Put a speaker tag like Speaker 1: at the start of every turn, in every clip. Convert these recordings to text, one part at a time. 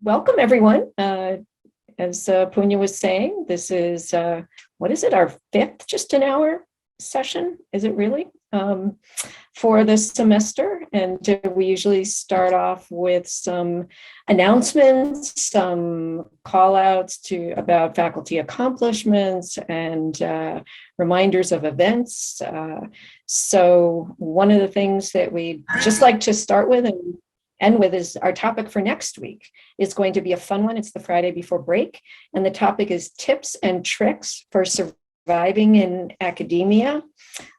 Speaker 1: welcome everyone. As Punya was saying, this is, what is it, our fifth just an hour session? Is it really? For this semester. And we usually start off with some announcements, some call outs about faculty accomplishments and reminders of events. So one of the things that we'd just like to start with and end with is our topic for next week. It's going to be a fun one. It's the Friday before break. And the topic is tips and tricks for surviving in academia.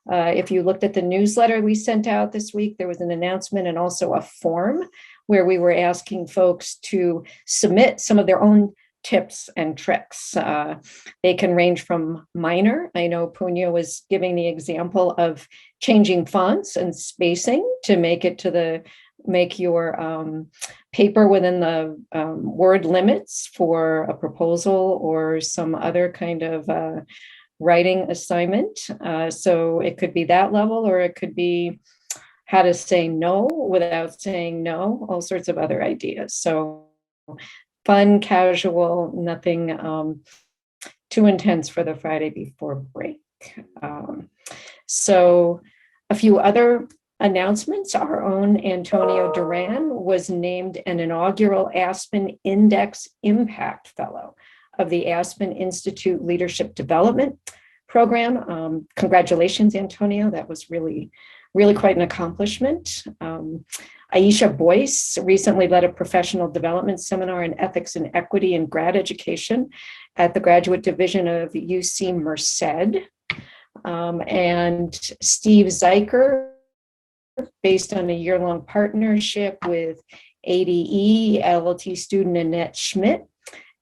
Speaker 1: If you looked at the newsletter we sent out this week, there was an announcement and also a form where we were asking folks to submit some of their own tips and tricks. They can range from minor. I know Punya was giving the example of changing fonts and spacing to make your paper within the word limits for a proposal or some other kind of writing assignment. So it could be that level, or it could be how to say no without saying no, all sorts of other ideas. So fun, casual, nothing too intense for the Friday before break. So a few other announcements. Our own Antonio Duran was named an inaugural Aspen Index Impact Fellow of the Aspen Institute Leadership Development Program. Congratulations, Antonio. That was really quite an accomplishment. Aisha Boyce recently led a professional development seminar in ethics and equity in grad education at the Graduate Division of UC Merced. And Steve Zeiker, based on a year-long partnership with ADE, LLT student Annette Schmidt,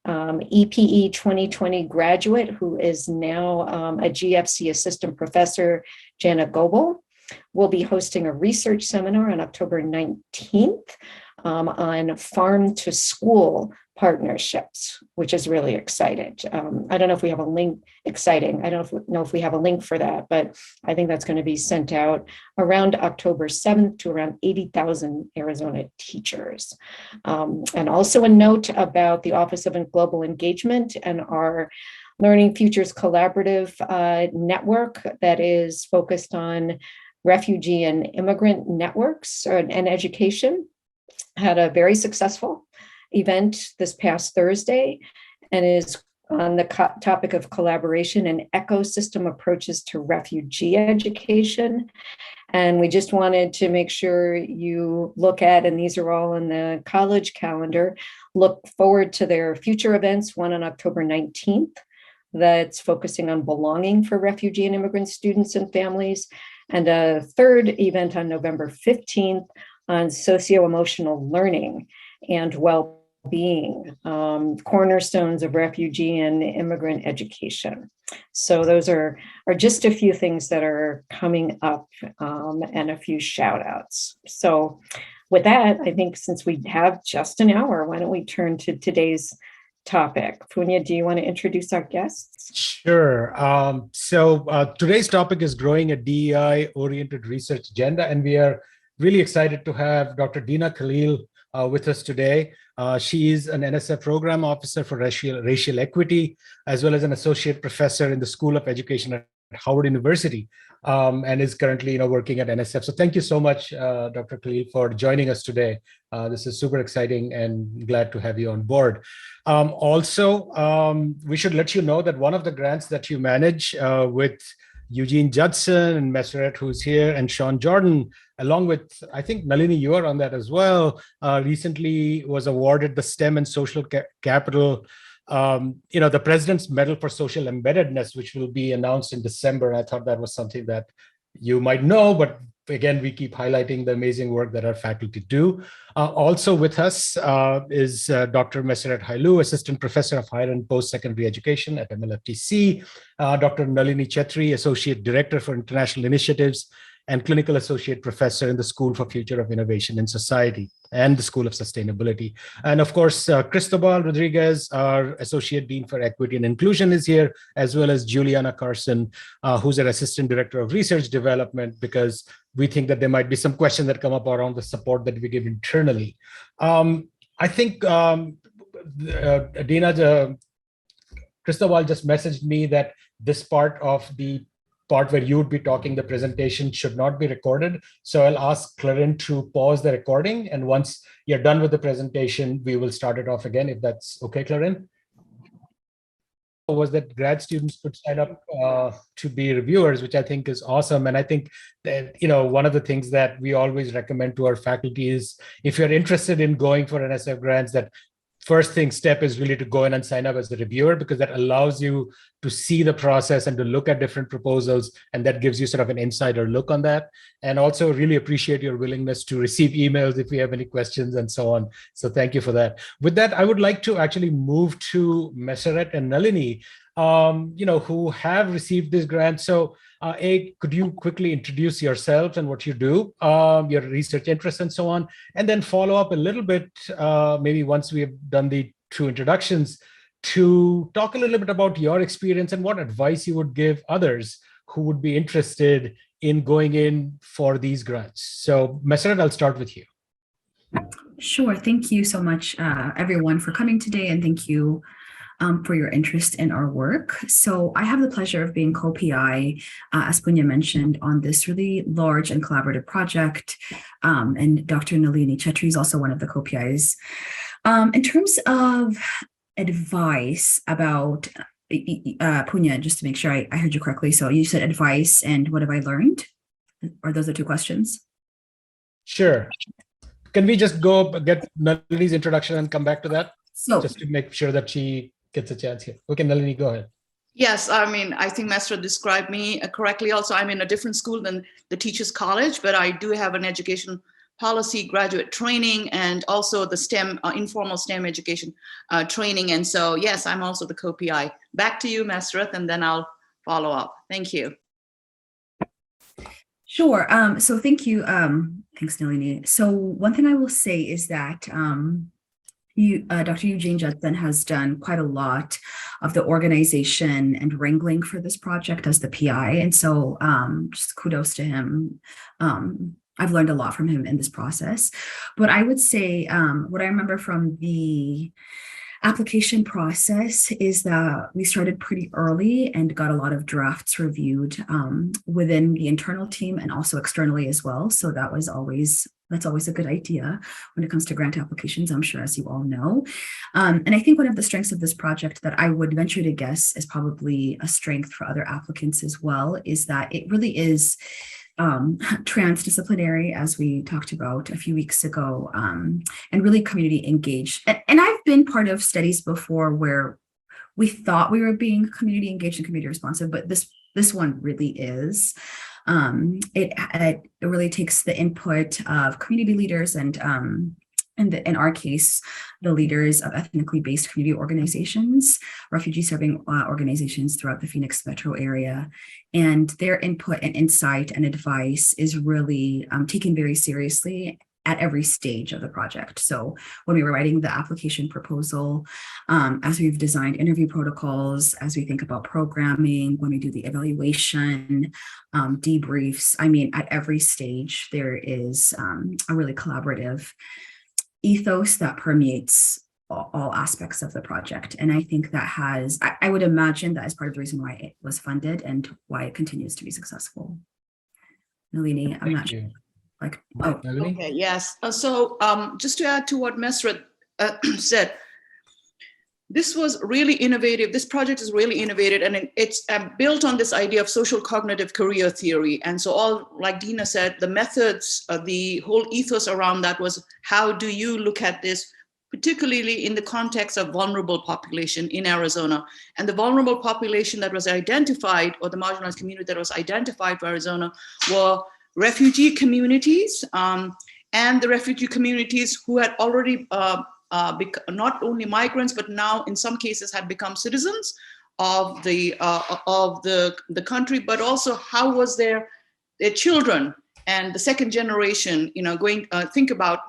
Speaker 1: EPE 2020 graduate, who is now a GFC assistant professor, Jana Goebel, will be hosting a research seminar on October 19th on farm to school partnerships, which is really exciting. I don't know if we have a link, exciting. I don't know if we have a link for that, but I think that's going to be sent out around October 7th to around 80,000 Arizona teachers. And also a note about the Office of Global Engagement and our Learning Futures Collaborative network that is focused on refugee and immigrant networks and education, had a very successful event this past Thursday and is on the topic of collaboration and ecosystem approaches to refugee education. And we just wanted to make sure you look at, and these are all in the college calendar, look forward to their future events, one on October 19th, that's focusing on belonging for refugee and immigrant students and families, and a third event on November 15th on socio-emotional learning and well-being, cornerstones of refugee and immigrant education. So those are just a few things that are coming up, and a few shout outs. So with that, I think since we have just an hour, why don't we turn to today's topic. Punya, do you want to introduce our guests?
Speaker 2: Sure. So today's topic is growing a DEI-oriented research agenda, and we are really excited to have Dr. Deena Khalil with us today. She is an NSF Program Officer for Racial Equity, as well as an Associate Professor in the School of Education at Howard University, and is currently working at NSF. So thank you so much, Dr. Khalil, for joining us today. This is super exciting and glad to have you on board. Also, we should let you know that one of the grants that you manage with Eugene Judson and Meseret, who's here, and Sean Jordan, along with, I think, Nalini, you are on that as well, recently was awarded the STEM and Social Capital, the President's Medal for Social Embeddedness, which will be announced in December. I thought that was something that you might know, but again, we keep highlighting the amazing work that our faculty do. Also with us is Dr. Meseret Hailu, Assistant Professor of Higher and Postsecondary Education at MLFTC, Dr. Nalini Chhetri, Associate Director for International Initiatives and Clinical Associate Professor in the School for Future of Innovation in Society and the School of Sustainability. And of course, Cristobal Rodriguez, our Associate Dean for Equity and Inclusion, is here, as well as JulieAnna Carsen, who's an Assistant Director of Research Development, because we think that there might be some questions that come up around the support that we give internally. I think Deena, Cristobal just messaged me that this part of the part where you would be talking, the presentation should not be recorded. So I'll ask Clarin to pause the recording. And once you're done with the presentation, we will start it off again, if that's okay, Clarin. Was that grad students could sign up to be reviewers, which I think is awesome. And I think that, one of the things that we always recommend to our faculty is, if you're interested in going for NSF grants, that first step is really to go in and sign up as a reviewer, because that allows you to see the process and to look at different proposals. And that gives you sort of an insider look on that. And also really appreciate your willingness to receive emails if you have any questions and so on. So thank you for that. With that, I would like to actually move to Meseret and Nalini, who have received this grant. So could you quickly introduce yourself and what you do, your research interests and so on, and then follow up a little bit, maybe once we have done the two introductions, to talk a little bit about your experience and what advice you would give others who would be interested in going in for these grants. So Meseret, I'll start with you.
Speaker 3: Sure. Thank you so much, everyone, for coming today, and thank you for your interest in our work. So I have the pleasure of being co-PI, as Punya mentioned, on this really large and collaborative project. And Dr. Nalini Chhetri is also one of the co-PIs. In terms of advice about, Punya, just to make sure I heard you correctly. So you said advice and what have I learned? Or those are two questions?
Speaker 2: Sure. Can we just go get Nalini's introduction and come back to that? So, just to make sure that she gets a chance here. Okay, Nalini, go ahead.
Speaker 4: Yes, I think Meseret described me correctly. Also, I'm in a different school than the Teachers College, but I do have an education policy graduate training and also the STEM, informal STEM education training. And so, yes, I'm also the co-PI. Back to you, Meseret, and then I'll follow up. Thank you.
Speaker 3: Sure. So thank you. Thanks, Nalini. So one thing I will say is that Dr. Eugene Judson has done quite a lot of the organization and wrangling for this project as the PI. And so just kudos to him. I've learned a lot from him in this process. But I would say what I remember from the application process is that we started pretty early and got a lot of drafts reviewed within the internal team and also externally as well. So that's always a good idea when it comes to grant applications, I'm sure, as you all know. And I think one of the strengths of this project that I would venture to guess is probably a strength for other applicants as well, is that it really is transdisciplinary, as we talked about a few weeks ago, and really community engaged. And I've been part of studies before where we thought we were being community engaged and community responsive, but this one really is. It really takes the input of community leaders and in our case, the leaders of ethnically based community organizations, refugee serving organizations throughout the Phoenix metro area. And their input and insight and advice is really taken very seriously at every stage of the project. So when we were writing the application proposal, as we've designed interview protocols, as we think about programming, when we do the evaluation, debriefs, at every stage, there is a really collaborative ethos that permeates all aspects of the project. And I think that I would imagine that is part of the reason why it was funded and why it continues to be successful. Nalini, I'm not sure.
Speaker 4: Okay, yes. So just to add to what Meseret said, this was really innovative. This project is really innovative, and it's built on this idea of social cognitive career theory. And so all, like Deena said, the methods, the whole ethos around that was, how do you look at this, particularly in the context of vulnerable population in Arizona? And the vulnerable population that was identified, or the marginalized community that was identified for Arizona, were refugee communities, and the refugee communities who had already not only migrants, but now in some cases had become citizens of the country, but also how was their children and the second generation, think about,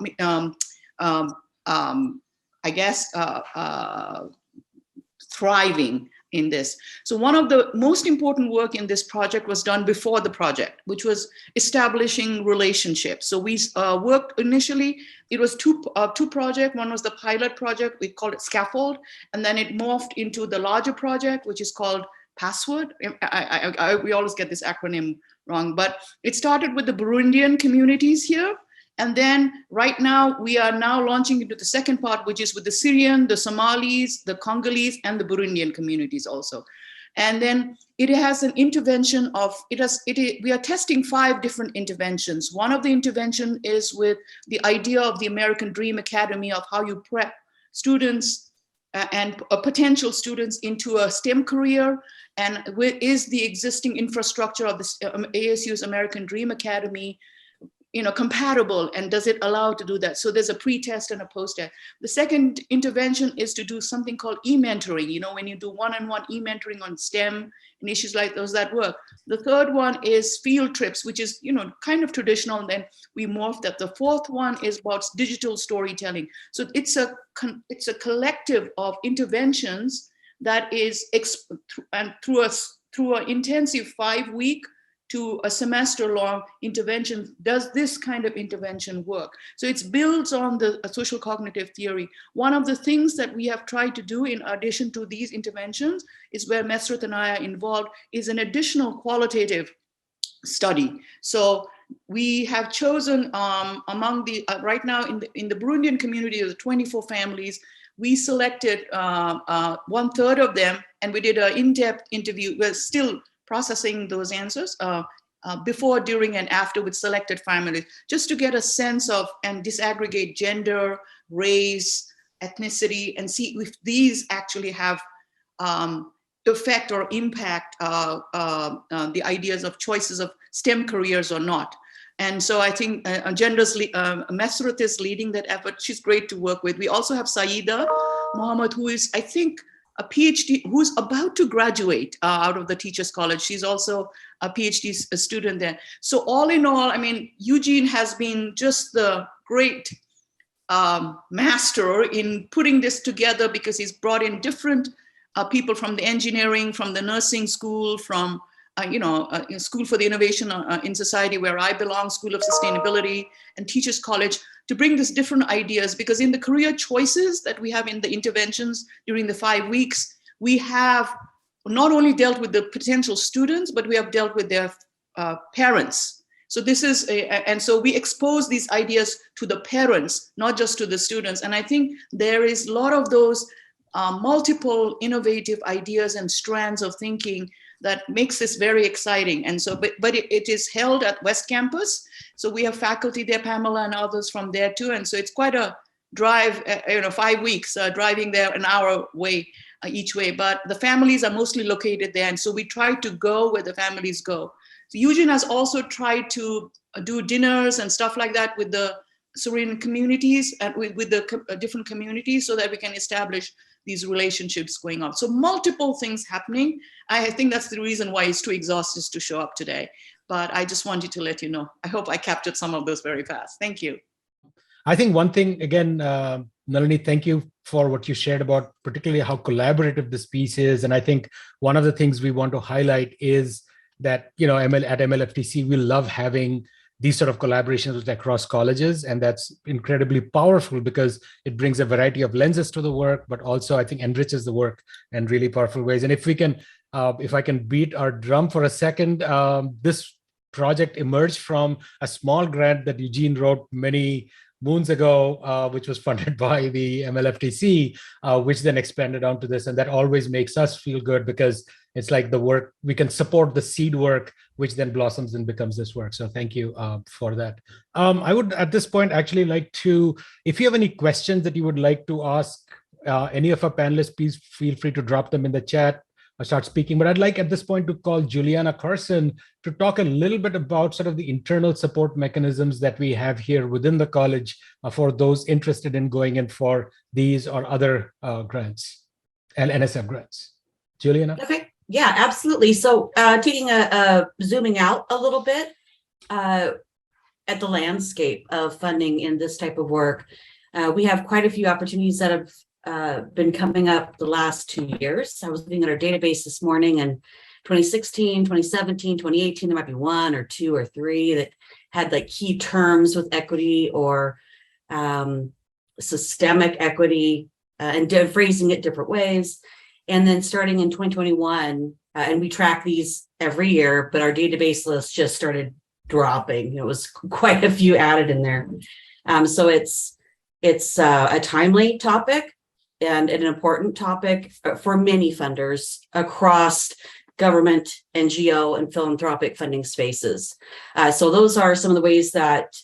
Speaker 4: thriving in this. So one of the most important work in this project was done before the project, which was establishing relationships. So we worked initially, it was two projects. One was the pilot project, we called it Scaffold, and then it morphed into the larger project, which is called Password. We always get this acronym wrong, but it started with the Burundian communities here. And then right now, we are now launching into the second part, which is with the Syrian, the Somalis, the Congolese, and the Burundian communities also. And then it has an intervention of, we are testing 5 different interventions. One of the intervention is with the idea of the American Dream Academy, of how you prep students and potential students into a STEM career, and is the existing infrastructure of the ASU's American Dream Academy compatible, and does it allow to do that? So there's a pre-test and a post-test. The second intervention is to do something called e-mentoring, when you do one-on-one e-mentoring on STEM and issues like those that work. The third one is field trips, which is, kind of traditional, and then we morphed that. The fourth one is about digital storytelling. So it's a collective of interventions that is, and through an intensive 5-week to a semester-long intervention, does this kind of intervention work? So it builds on the social cognitive theory. One of the things that we have tried to do in addition to these interventions is where Meseret and I are involved, is an additional qualitative study. So we have chosen among the, right now in the Burundian community of the 24 families, we selected 1/3 of them, and we did an in-depth interview. We're still processing those answers before, during, and after with selected families, just to get a sense of and disaggregate gender, race, ethnicity, and see if these actually have effect or impact the ideas of choices of STEM careers or not. And so I think Meseret is leading that effort. She's great to work with. We also have Saida Mohammed, who is, I think, a PhD, who's about to graduate out of the Teachers College. She's also a PhD student there. So all in all, I mean, Eugene has been just the great master in putting this together, because he's brought in different people from the engineering, from the nursing school, from School for the Innovation in Society, where I belong, School of Sustainability, and Teachers College, to bring these different ideas. Because in the career choices that we have in the interventions during the 5 weeks, we have not only dealt with the potential students, but we have dealt with their parents. So this is, and so we expose these ideas to the parents, not just to the students. And I think there is a lot of those multiple innovative ideas and strands of thinking that makes this very exciting. And so, but it is held at West Campus. So we have faculty there, Pamela and others from there too. And so it's quite a drive, 5 weeks, driving there an hour way each way. But the families are mostly located there. And so we try to go where the families go. So Eugene has also tried to do dinners and stuff like that with the Syrian communities and with the different communities, so that we can establish these relationships going on. So multiple things happening. I think that's the reason why he's too exhausted to show up today. But I just wanted to let you know. I hope I captured some of those very fast. Thank you.
Speaker 2: I think one thing, again, Nalini, thank you for what you shared about particularly how collaborative this piece is. And I think one of the things we want to highlight is that, at MLFTC, we love having these sort of collaborations across colleges. And that's incredibly powerful because it brings a variety of lenses to the work, but also I think enriches the work in really powerful ways. And if we can, if I can beat our drum for a second, this project emerged from a small grant that Eugene wrote many moons ago, which was funded by the MLFTC, which then expanded onto this. And that always makes us feel good because it's like the work, we can support the seed work, which then blossoms and becomes this work. So thank you for that. I would at this point actually like to, if you have any questions that you would like to ask any of our panelists, please feel free to drop them in the chat or start speaking. But I'd like at this point to call JulieAnna Carsen to talk a little bit about sort of the internal support mechanisms that we have here within the college for those interested in going in for these or other grants and NSF grants. JulieAnna?
Speaker 5: Okay. Yeah, absolutely. So taking zooming out a little bit at the landscape of funding in this type of work, we have quite a few opportunities that have been coming up the last 2 years. I was looking at our database this morning, and 2016, 2017, 2018, there might be 1 or 2 or 3 that had like key terms with equity or systemic equity, and phrasing it different ways. And then starting in 2021, and we track these every year, but our database list just started dropping. It was quite a few added in there. So it's a timely topic and an important topic for many funders across government, NGO, and philanthropic funding spaces. So those are some of the ways that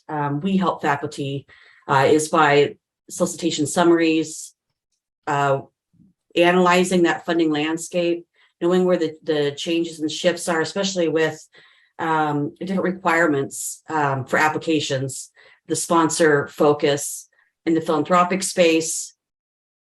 Speaker 5: we help faculty is by solicitation summaries, analyzing that funding landscape, knowing where the changes and shifts are, especially with different requirements for applications, the sponsor focus in the philanthropic space.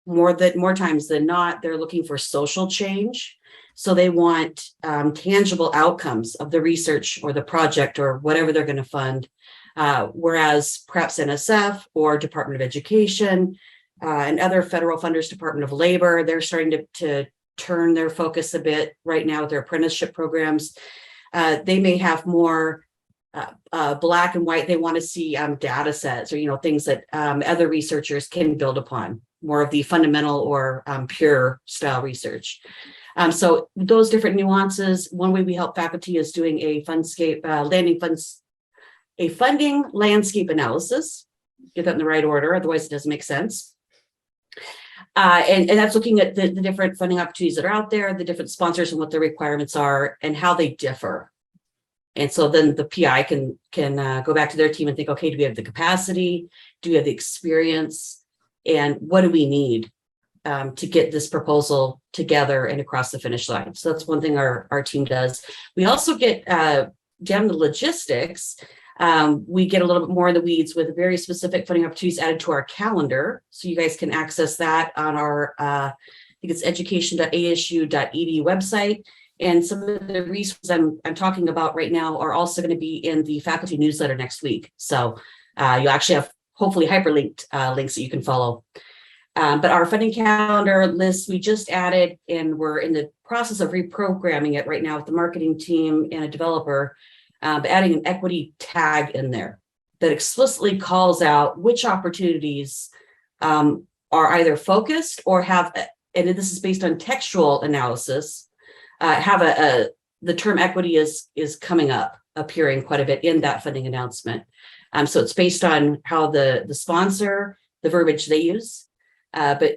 Speaker 5: More times than not, they're looking for social change. So they want tangible outcomes of the research or the project or whatever they're going to fund. Whereas perhaps NSF or Department of Education and other federal funders, Department of Labor, they're starting to turn their focus a bit right now with their apprenticeship programs. They may have more black and white. They want to see data sets or, things that other researchers can build upon, more of the fundamental or pure style research. So those different nuances. One way we help faculty is doing a funding landscape analysis. Get that in the right order, otherwise it doesn't make sense. And that's looking at the different funding opportunities that are out there, the different sponsors and what their requirements are and how they differ. And so then the PI can go back to their team and think, okay, do we have the capacity? Do we have the experience? And what do we need to get this proposal together and across the finish line? So that's one thing our team does. We also get down the logistics. We get a little bit more in the weeds with very specific funding opportunities added to our calendar. So you guys can access that on our, I think it's education.asu.edu website. And some of the resources I'm talking about right now are also going to be in the faculty newsletter next week. So you'll actually have hopefully hyperlinked links that you can follow. But our funding calendar list, we just added, and we're in the process of reprogramming it right now with the marketing team and a developer, adding an equity tag in there that explicitly calls out which opportunities are either focused or have, and this is based on textual analysis, have the term equity is coming up, appearing quite a bit in that funding announcement. So it's based on how the sponsor, the verbiage they use, but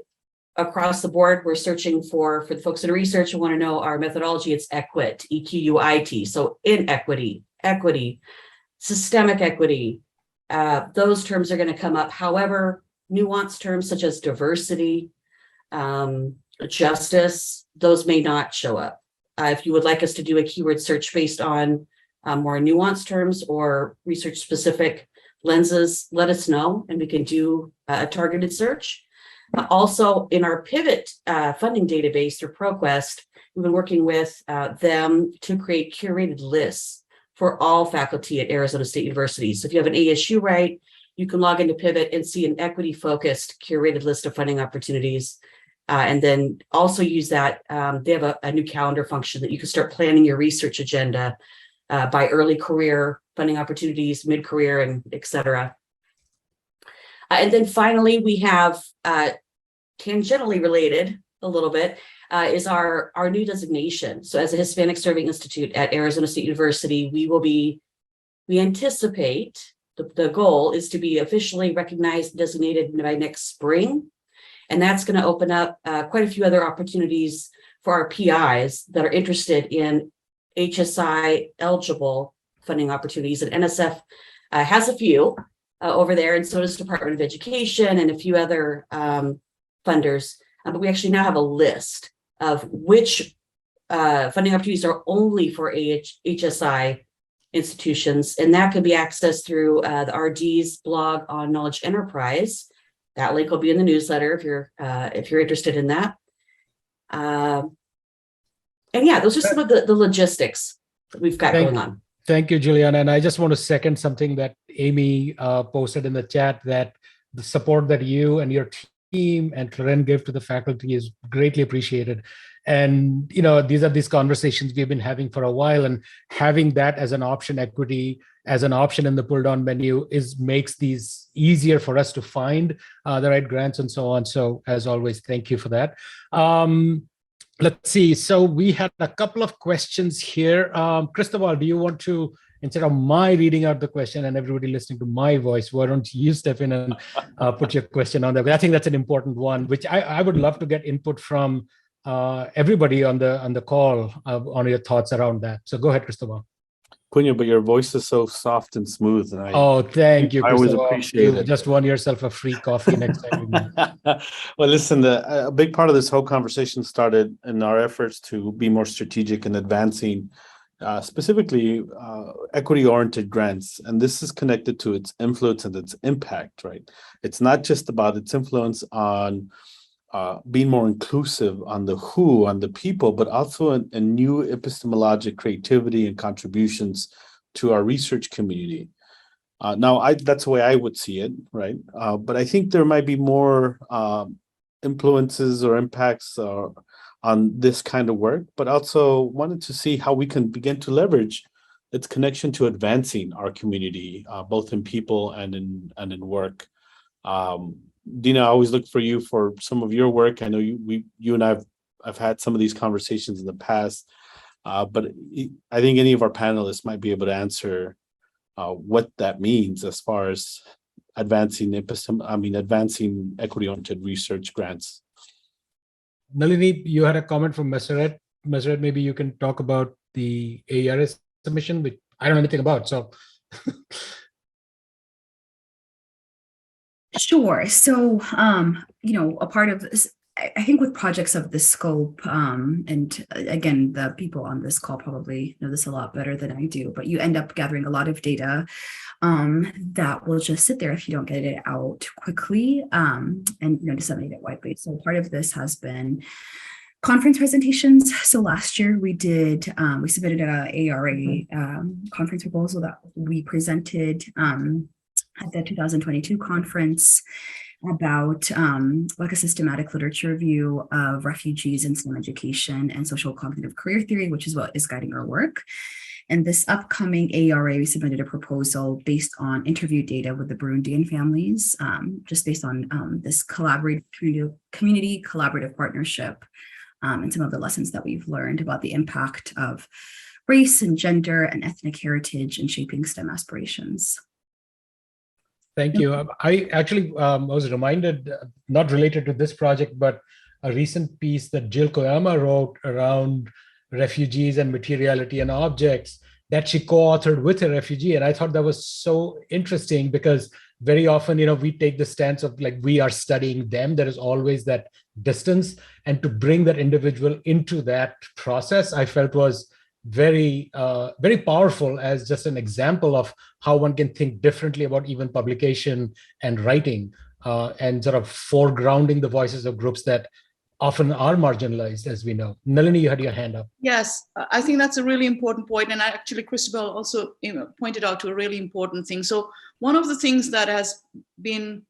Speaker 5: across the board, we're searching for the folks that are research and want to know our methodology. It's EQUIT, EQUIT. So inequity, equity, systemic equity, those terms are going to come up. However, nuanced terms such as diversity, justice, those may not show up. If you would like us to do a keyword search based on more nuanced terms or research specific lenses, let us know and we can do a targeted search. Also in our pivot funding database through ProQuest, we've been working with them to create curated lists for all faculty at Arizona State University. So if you have an ASU right, you can log into Pivot and see an equity focused curated list of funding opportunities. And then also use that, they have a new calendar function that you can start planning your research agenda by early career funding opportunities, mid-career, and et cetera. And then finally, we have tangentially related a little bit is our new designation. So as a Hispanic Serving Institute at Arizona State University, we anticipate, the goal is to be officially recognized and designated by next spring. And that's going to open up quite a few other opportunities for our PIs that are interested in HSI eligible funding opportunities. And NSF has a few over there, and so does Department of Education and a few other funders. But we actually now have a list of which funding opportunities are only for HSI institutions, and that can be accessed through the RD's blog on Knowledge Enterprise. That link will be in the newsletter if you're interested in that. And yeah, those are some of the logistics that we've got going on.
Speaker 2: Thank you, JulieAnna. And I just want to second something that Amy posted in the chat, that the support that you and your team and Claren gave to the faculty is greatly appreciated. And, these are these conversations we've been having for a while, and having that as an option, equity as an option in the pull down menu makes these easier for us to find the right grants and so on. So as always, thank you for that. Let's see. So we had a couple of questions here. Cristobal, do you want to, instead of my reading out the question and everybody listening to my voice, why don't you step in and put your question on there? I think that's an important one, which I would love to get input from everybody on the call on your thoughts around that. So go ahead, Cristobal.
Speaker 6: Cunha, but your voice is so soft and smooth. And
Speaker 2: thank you,
Speaker 6: I always
Speaker 2: Cristobal.
Speaker 6: appreciate it.
Speaker 2: Just won yourself a free coffee next time.
Speaker 6: Well, listen, a big part of this whole conversation started in our efforts to be more strategic in advancing specifically equity-oriented grants. And this is connected to its influence and its impact, right? It's not just about its influence on being more inclusive on the people, but also a new epistemologic creativity and contributions to our research community. Now, that's the way I would see it, right? But I think there might be more influences or impacts on this kind of work, but also wanted to see how we can begin to leverage its connection to advancing our community, both in people and in work. Deena, I always look for you for some of your work. I know you and I've had some of these conversations in the past, but I think any of our panelists might be able to answer what that means as far as advancing equity-oriented research grants.
Speaker 2: Nalini, you had a comment from Meseret. Meseret, maybe you can talk about the AERS submission, which I don't know anything about. So,
Speaker 3: Sure. So, a part of this, I think with projects of this scope, and again, the people on this call probably know this a lot better than I do, but you end up gathering a lot of data that will just sit there if you don't get it out quickly and disseminate it widely. So part of this has been conference presentations. So last year we submitted a ARA conference proposal that we presented at the 2022 conference about like a systematic literature review of refugees in STEM education and social cognitive career theory, which is what is guiding our work. And this upcoming ARA, we submitted a proposal based on interview data with the Burundian families, just based on this collaborative community collaborative partnership and some of the lessons that we've learned about the impact of race and gender and ethnic heritage in shaping STEM aspirations.
Speaker 2: Thank you. I actually was reminded, not related to this project, but a recent piece that Jill Koyama wrote around refugees and materiality and objects that she co-authored with a refugee. And I thought that was so interesting because very often, we take the stance of like, we are studying them. There is always that distance. And to bring that individual into that process, I felt was very, very powerful as just an example of how one can think differently about even publication and writing and sort of foregrounding the voices of groups that often are marginalized, as we know. Nalini, you had your hand up.
Speaker 4: Yes, I think that's a really important point. And actually, Cristobal also pointed out to a really important thing. So one of the things that has been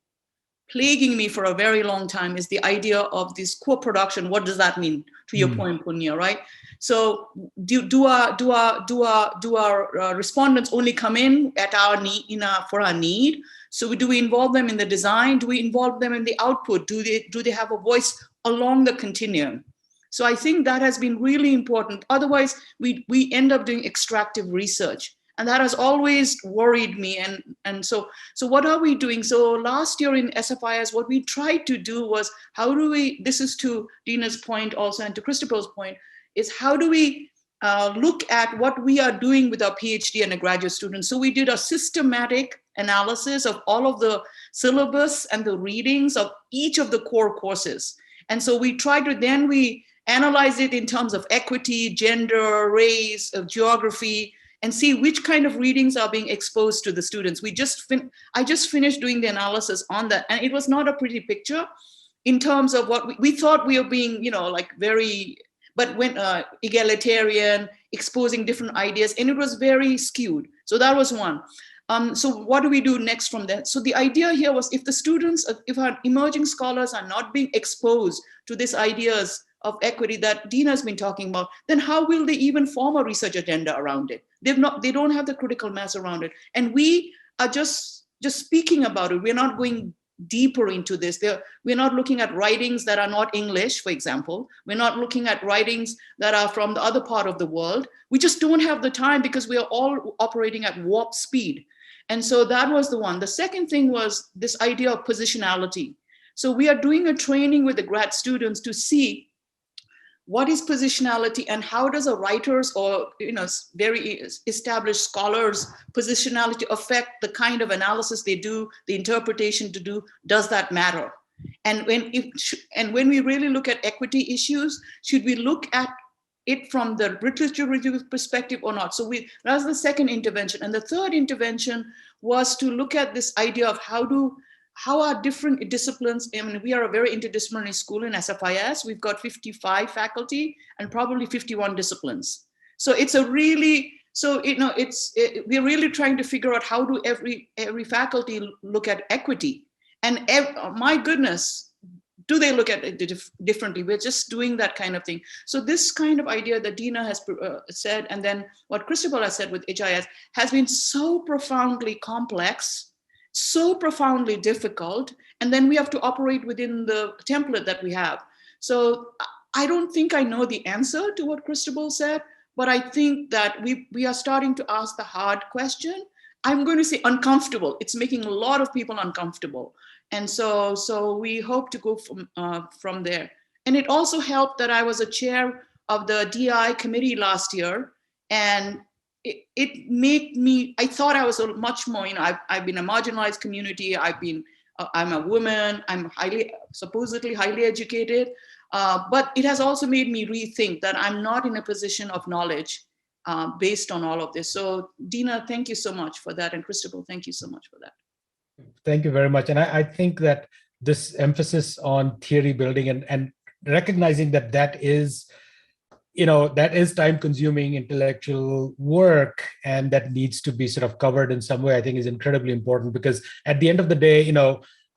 Speaker 4: plaguing me for a very long time is the idea of this co-production. What does that mean? To your point, Punya, right? So do our respondents only come in at our need for our need? So do we involve them in the design? Do we involve them in the output? Do they have a voice along the continuum? So I think that has been really important. Otherwise, we end up doing extractive research. And that has always worried me. And so what are we doing? So last year in SFIS, what we tried to do was, this is to Deena's point also and to Cristobal's point, is how do we look at what we are doing with our PhD and a graduate student? So we did a systematic analysis of all of the syllabus and the readings of each of the core courses. And so we tried to, then we analyze it in terms of equity, gender, race, geography, and see which kind of readings are being exposed to the students. I just finished doing the analysis on that, and it was not a pretty picture in terms of what we thought we were being, very, but when egalitarian, exposing different ideas, and it was very skewed. So that was one. So what do we do next from there? So the idea here was if our emerging scholars are not being exposed to these ideas of equity that Deena has been talking about, then how will they even form a research agenda around it? They don't have the critical mass around it. And we are just speaking about it. We're not going deeper into this. We're not looking at writings that are not English, for example. We're not looking at writings that are from the other part of the world. We just don't have the time because we are all operating at warp speed. And so that was the one. The second thing was this idea of positionality. So we are doing a training with the grad students to see what is positionality and how does a writer's or very established scholars' positionality affect the kind of analysis they do, the interpretation to do. Does that matter? And when we really look at equity issues, should we look at it from the literature review perspective or not? So that's the second intervention. And the third intervention was to look at this idea of how are different disciplines. I mean, we are a very interdisciplinary school in SFIS. We've got 55 faculty and probably 51 disciplines. So it's we're really trying to figure out how do every faculty look at equity. And my goodness, do they look at it differently? We're just doing that kind of thing. So this kind of idea that Deena has said, and then what Cristobal has said with HIS has been so profoundly complex, so profoundly difficult, and then we have to operate within the template that we have. So I don't think I know the answer to what Cristobal said, but I think that we are starting to ask the hard question. I'm going to say uncomfortable. It's making a lot of people uncomfortable. And so we hope to go from there. And it also helped that I was a chair of the DEI committee last year, and it made me, I thought I was a much more, I've been a marginalized community. I'm a woman, I'm supposedly highly educated, but it has also made me rethink that I'm not in a position of knowledge based on all of this. So Deena, thank you so much for that. And Cristobal, thank you so much for that.
Speaker 2: Thank you very much. And I think that this emphasis on theory building and recognizing that is time consuming intellectual work, and that needs to be sort of covered in some way, I think is incredibly important, because at the end of the day,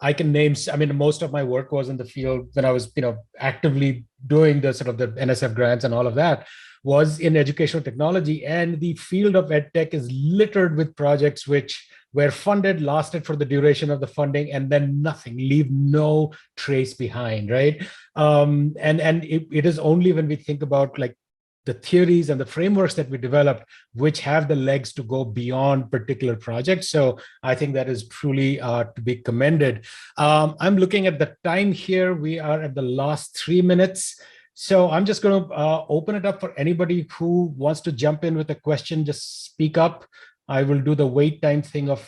Speaker 2: I can name, most of my work was in the field when I was, actively doing the sort of the NSF grants and all of that was in educational technology. And the field of EdTech is littered with projects which were funded, lasted for the duration of the funding, and then nothing, leave no trace behind, right? And it is only when we think about like the theories and the frameworks that we developed, which have the legs to go beyond particular projects. So I think that is truly to be commended. I'm looking at the time here. We are at the last 3 minutes. So I'm just going to open it up for anybody who wants to jump in with a question. Just speak up. I will do the wait time thing of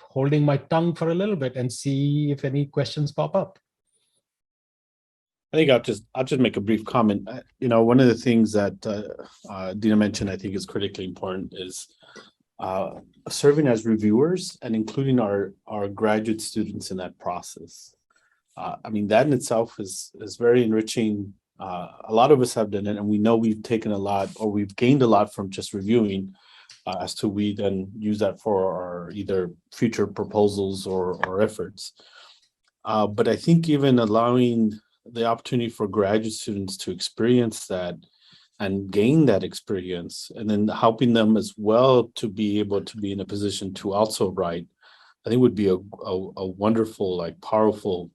Speaker 2: holding my tongue for a little bit and see if any questions pop up.
Speaker 6: I think I'll just make a brief comment. One of the things that Deena mentioned, I think is critically important, is serving as reviewers and including our graduate students in that process. That in itself is very enriching. A lot of us have done it, and we know we've taken a lot, or we've gained a lot from just reviewing, as to we then use that for our either future proposals or efforts. But I think even allowing the opportunity for graduate students to experience that and gain that experience, and then helping them as well to be able to be in a position to also write, I think would be a wonderful, powerful,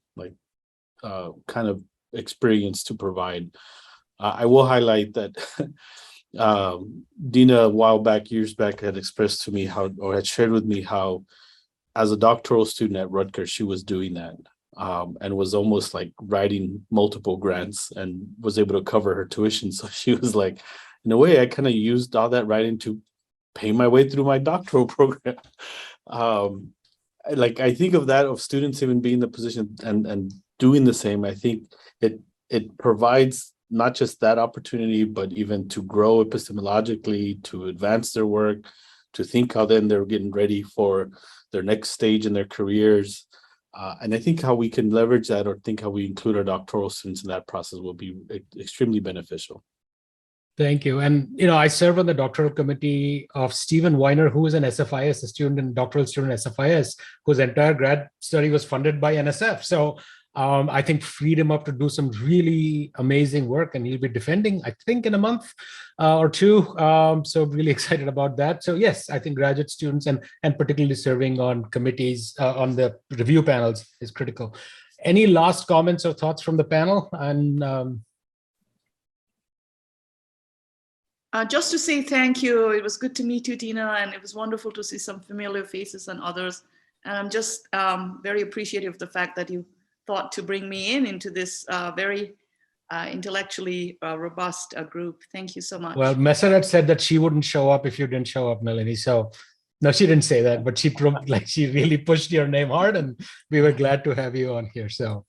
Speaker 6: kind of experience to provide. I will highlight that Deena, years back, had expressed to me had shared with me how, as a doctoral student at Rutgers, she was doing that. And was almost like writing multiple grants and was able to cover her tuition. So she was like, in a way, I kind of used all that writing to pay my way through my doctoral program. I think of that, of students even being in the position and doing the same. I think it provides not just that opportunity, but even to grow epistemologically, to advance their work, to think how then they're getting ready for their next stage in their careers. And I think how we can leverage that, or think how we include our doctoral students in that process, will be extremely beneficial.
Speaker 2: Thank you. And, you know, I serve on the doctoral committee of Stephen Weiner, who is an SFIS, a student and doctoral student at SFIS, whose entire grad study was funded by NSF. So I think freed him up to do some really amazing work, and he'll be defending, I think, in a month or two. So really excited about that. So yes, I think graduate students and particularly serving on committees on the review panels is critical. Any last comments or thoughts from the panel? And
Speaker 4: just to say thank you. It was good to meet you, Deena, and it was wonderful to see some familiar faces and others. And I'm just very appreciative of the fact that you thought to bring me into this very intellectually robust group. Thank you so much.
Speaker 2: Well, Meseret said that she wouldn't show up if you didn't show up, Nalini. So no, she didn't say that, but she really pushed your name hard, and we were glad to have you on here. So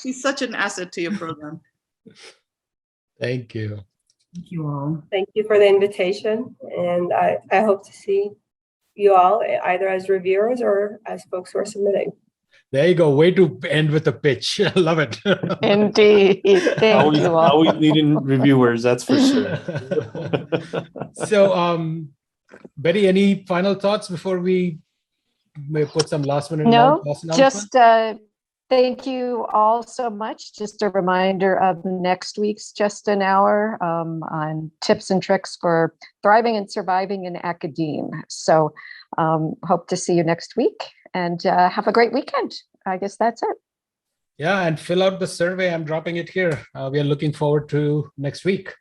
Speaker 4: she's such an asset to your program.
Speaker 2: Thank you.
Speaker 3: Thank you all.
Speaker 7: Thank you for the invitation. And I hope to see you all either as reviewers or as folks who are submitting.
Speaker 2: There you go. Way to end with a pitch. I love it.
Speaker 8: Indeed. Thank you all.
Speaker 6: Always needing reviewers, that's for sure.
Speaker 2: So, Betty, any final thoughts before we may put some last minute?
Speaker 8: No, just thank you all so much. Just a reminder of next week's Just an Hour on tips and tricks for thriving and surviving in academia. So hope to see you next week, and have a great weekend. I guess that's it.
Speaker 2: Yeah, and fill out the survey. I'm dropping it here. We are looking forward to next week.